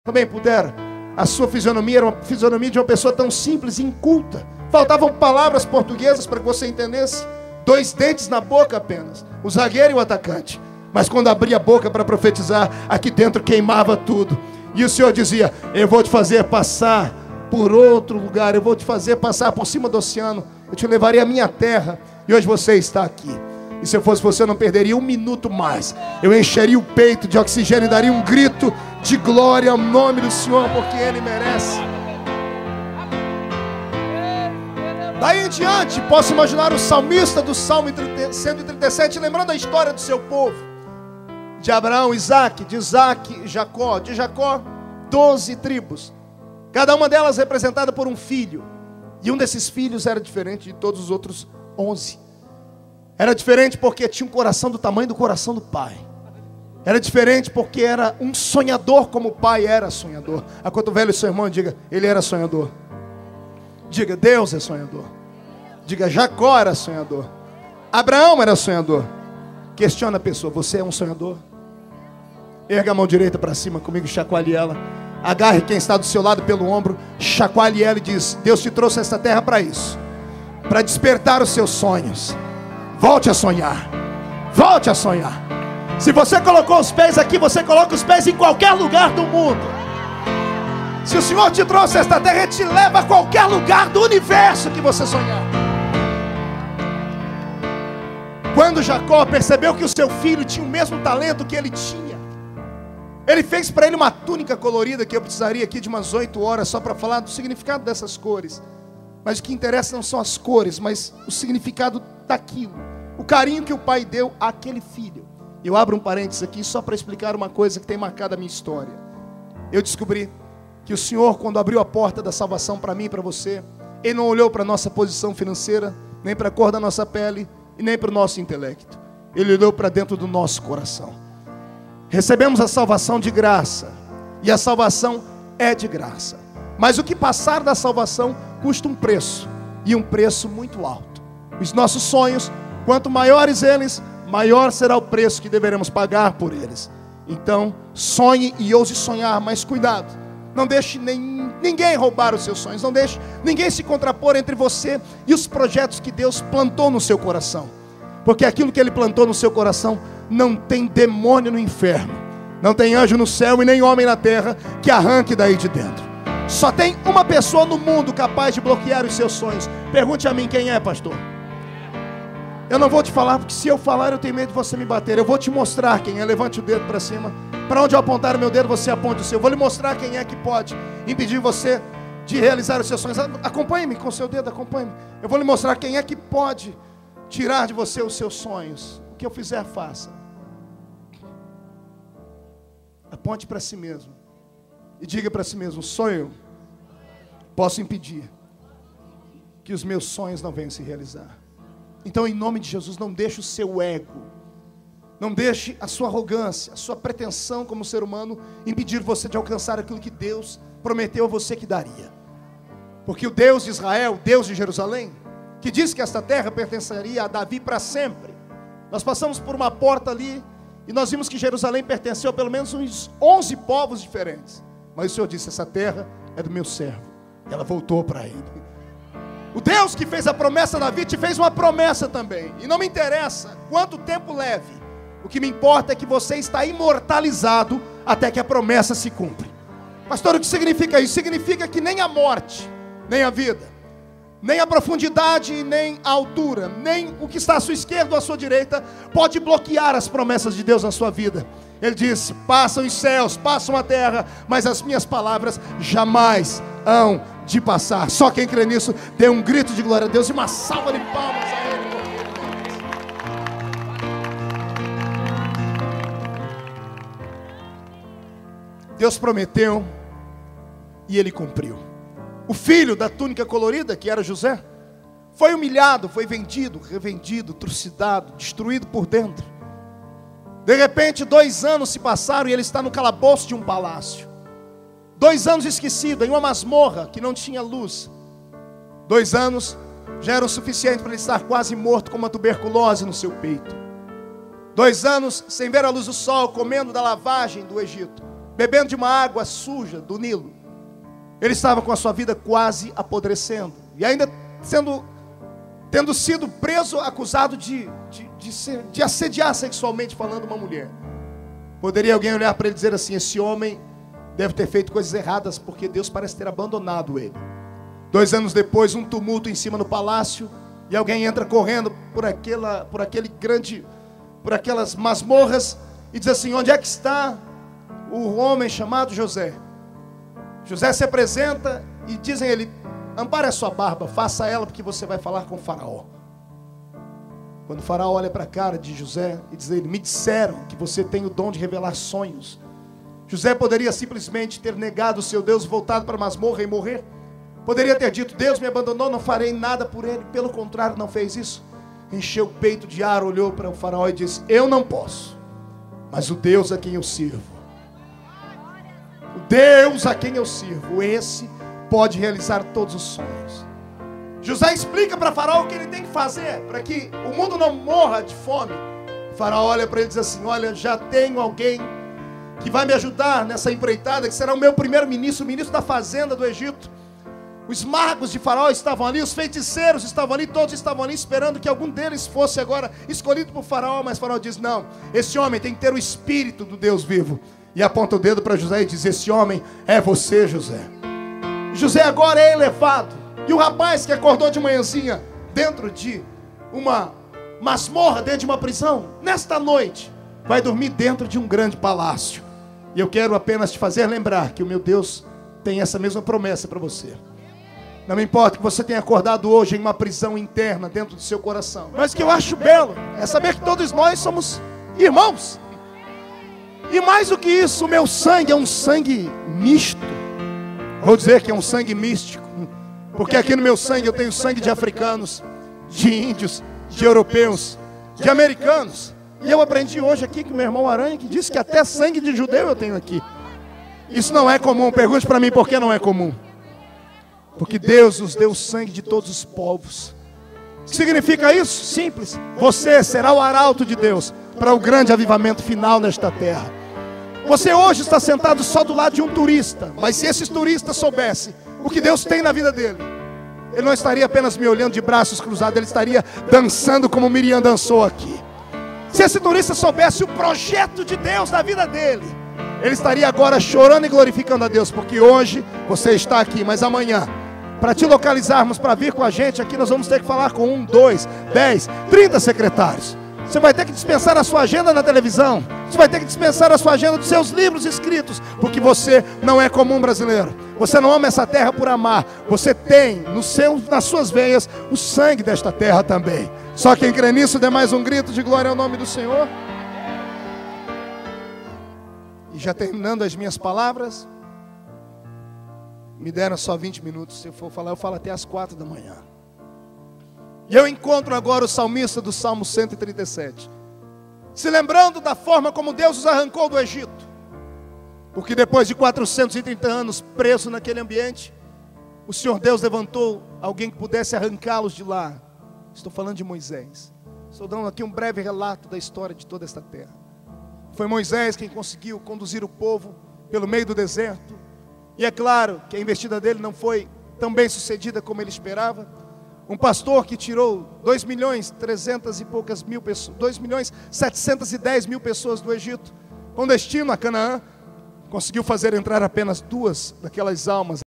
também pudera. A sua fisionomia era uma fisionomia de uma pessoa tão simples e inculta. Faltavam palavras portuguesas para que você entendesse. 2 dentes na boca apenas, o zagueiro e o atacante. Mas quando abria a boca para profetizar, aqui dentro queimava tudo. E o Senhor dizia: eu vou te fazer passar por outro lugar, eu vou te fazer passar por cima do oceano, eu te levarei à minha terra. E hoje você está aqui. E se eu fosse você, eu não perderia 1 minuto mais. Eu encheria o peito de oxigênio e daria um grito de glória ao nome do Senhor, porque Ele merece. Daí em diante, posso imaginar o salmista do Salmo 137, lembrando a história do seu povo, de Abraão, Isaac, de Isaac, Jacó, de Jacó, 12 tribos, cada uma delas representada por um filho, e um desses filhos era diferente de todos os outros 11. Era diferente porque tinha um coração do tamanho do coração do pai. Era diferente porque era um sonhador como o pai era sonhador. Acotovele o seu irmão e diga: ele era sonhador. Diga: Deus é sonhador. Diga: Jacó era sonhador. Abraão era sonhador. Questiona a pessoa: você é um sonhador? Erga a mão direita para cima comigo e chacoalhe ela. Agarre quem está do seu lado pelo ombro, chacoalhe ela e diz: Deus te trouxe a esta terra para isso, para despertar os seus sonhos. Volte a sonhar. Volte a sonhar. Se você colocou os pés aqui, você coloca os pés em qualquer lugar do mundo. Se o Senhor te trouxe a esta terra, Ele te leva a qualquer lugar do universo que você sonhar. Quando Jacó percebeu que o seu filho tinha o mesmo talento que ele tinha, ele fez para ele uma túnica colorida, que eu precisaria aqui de umas 8 horas só para falar do significado dessas cores. Mas o que interessa não são as cores, mas o significado daquilo, o carinho que o pai deu àquele filho. Eu abro um parênteses aqui só para explicar uma coisa que tem marcado a minha história. Eu descobri que o Senhor, quando abriu a porta da salvação para mim e para você, Ele não olhou para a nossa posição financeira, nem para a cor da nossa pele, e nem para o nosso intelecto. Ele olhou para dentro do nosso coração. Recebemos a salvação de graça, e a salvação é de graça. Mas o que passar da salvação custa um preço, e um preço muito alto. Os nossos sonhos, quanto maiores eles, maior será o preço que deveremos pagar por eles. Então, sonhe e ouse sonhar, mas cuidado. Não deixe ninguém roubar os seus sonhos. Não deixe ninguém se contrapor entre você e os projetos que Deus plantou no seu coração. Porque aquilo que Ele plantou no seu coração não tem demônio no inferno, não tem anjo no céu e nem homem na terra que arranque daí de dentro. Só tem uma pessoa no mundo capaz de bloquear os seus sonhos. Pergunte a mim: quem é, pastor? Eu não vou te falar, porque se eu falar eu tenho medo de você me bater. Eu vou te mostrar quem é. Levante o dedo para cima. Para onde eu apontar o meu dedo, você aponte o seu. Eu vou lhe mostrar quem é que pode impedir você de realizar os seus sonhos. Acompanhe-me com o seu dedo, acompanhe-me. Eu vou lhe mostrar quem é que pode tirar de você os seus sonhos. O que eu fizer, faça. Aponte para si mesmo e diga para si mesmo: sonho, posso impedir que os meus sonhos não venham se realizar. Então, em nome de Jesus, não deixe o seu ego, não deixe a sua arrogância, a sua pretensão como ser humano impedir você de alcançar aquilo que Deus prometeu a você que daria. Porque o Deus de Israel, o Deus de Jerusalém, que disse que esta terra pertenceria a Davi para sempre. Nós passamos por uma porta ali e nós vimos que Jerusalém pertenceu a pelo menos uns 11 povos diferentes. Mas o Senhor disse: essa terra é do meu servo. E ela voltou para ele. O Deus que fez a promessa a Davi te fez uma promessa também. E não me interessa quanto tempo leve. O que me importa é que você está imortalizado até que a promessa se cumpre. Pastor, o que significa isso? Significa que nem a morte, nem a vida, nem a profundidade, nem a altura, nem o que está à sua esquerda ou à sua direita pode bloquear as promessas de Deus na sua vida. Ele disse: passam os céus, passam a terra, mas as minhas palavras jamais hão de passar. Só quem crê nisso, dê um grito de glória a Deus e uma salva de palmas a Ele. Deus prometeu e Ele cumpriu. O filho da túnica colorida, que era José, foi humilhado, foi vendido, revendido, trucidado, destruído por dentro. De repente 2 anos se passaram e ele está no calabouço de um palácio. 2 anos esquecido, em uma masmorra que não tinha luz. 2 anos já eram suficientes para ele estar quase morto com uma tuberculose no seu peito. 2 anos sem ver a luz do sol, comendo da lavagem do Egito. bebendo de uma água suja do Nilo. Ele estava com a sua vida quase apodrecendo. E ainda tendo sido preso, acusado de assediar sexualmente falando uma mulher. Poderia alguém olhar para ele e dizer assim: esse homem deve ter feito coisas erradas, porque Deus parece ter abandonado ele. 2 anos depois, um tumulto em cima do palácio, e alguém entra correndo por aquelas masmorras, e diz assim: onde é que está o homem chamado José? José se apresenta e dizem a ele: ampare a sua barba, faça ela, porque você vai falar com o faraó. Quando o faraó olha para a cara de José e diz a ele: me disseram que você tem o dom de revelar sonhos. José poderia simplesmente ter negado o seu Deus, voltado para a masmorra e morrer. Poderia ter dito: Deus me abandonou, não farei nada por ele. Pelo contrário, não fez isso. Encheu o peito de ar, olhou para o faraó e disse: eu não posso, mas o Deus a quem eu sirvo, o Deus a quem eu sirvo, esse pode realizar todos os sonhos. José explica para Faraó o que ele tem que fazer para que o mundo não morra de fome. O Faraó olha para ele e diz assim: olha, já tenho alguém que vai me ajudar nessa empreitada, que será o meu primeiro-ministro, o ministro da fazenda do Egito. Os magos de Faraó estavam ali, os feiticeiros estavam ali, todos estavam ali esperando que algum deles fosse agora escolhido por Faraó. Mas Faraó diz: não, esse homem tem que ter o espírito do Deus vivo. E aponta o dedo para José e diz: esse homem é você, José. José agora é elevado. E o rapaz que acordou de manhãzinha dentro de uma masmorra, dentro de uma prisão, nesta noite vai dormir dentro de um grande palácio. E eu quero apenas te fazer lembrar que o meu Deus tem essa mesma promessa para você. Não me importa que você tenha acordado hoje em uma prisão interna dentro do seu coração, mas o que eu acho belo é saber que todos nós somos irmãos. E mais do que isso, o meu sangue é um sangue misto. Vou dizer que é um sangue místico, porque aqui no meu sangue eu tenho sangue de africanos, de índios, de europeus, de americanos. E eu aprendi hoje aqui com o meu irmão Aranha, que disse que até sangue de judeu eu tenho aqui. Isso não é comum. Pergunte para mim por que não é comum. Porque Deus nos deu o sangue de todos os povos. O que significa isso? Simples: você será o arauto de Deus para o grande avivamento final nesta terra. Você hoje está sentado só do lado de um turista, mas se esse turista soubesse o que Deus tem na vida dele, ele não estaria apenas me olhando de braços cruzados, ele estaria dançando como Miriam dançou aqui. Se esse turista soubesse o projeto de Deus na vida dele, ele estaria agora chorando e glorificando a Deus, porque hoje você está aqui, mas amanhã, para te localizarmos, para vir com a gente aqui, nós vamos ter que falar com 1, 2, 10, 30 secretários. Você vai ter que dispensar a sua agenda na televisão. Você vai ter que dispensar a sua agenda dos seus livros escritos, porque você não é como um brasileiro. Você não ama essa terra por amar. Você tem nas suas veias o sangue desta terra também. Só quem crê nisso, dê mais um grito de glória ao nome do Senhor. E já terminando as minhas palavras, me deram só 20 minutos. Se eu for falar, eu falo até às 4 da manhã. E eu encontro agora o salmista do Salmo 137, se lembrando da forma como Deus os arrancou do Egito. Porque depois de 430 anos preso naquele ambiente, o Senhor Deus levantou alguém que pudesse arrancá-los de lá. Estou falando de Moisés. Estou dando aqui um breve relato da história de toda esta terra. Foi Moisés quem conseguiu conduzir o povo pelo meio do deserto. E é claro que a investida dele não foi tão bem sucedida como ele esperava. Um pastor que tirou 2.710.000 pessoas do Egito, com destino a Canaã, conseguiu fazer entrar apenas 2 daquelas almas.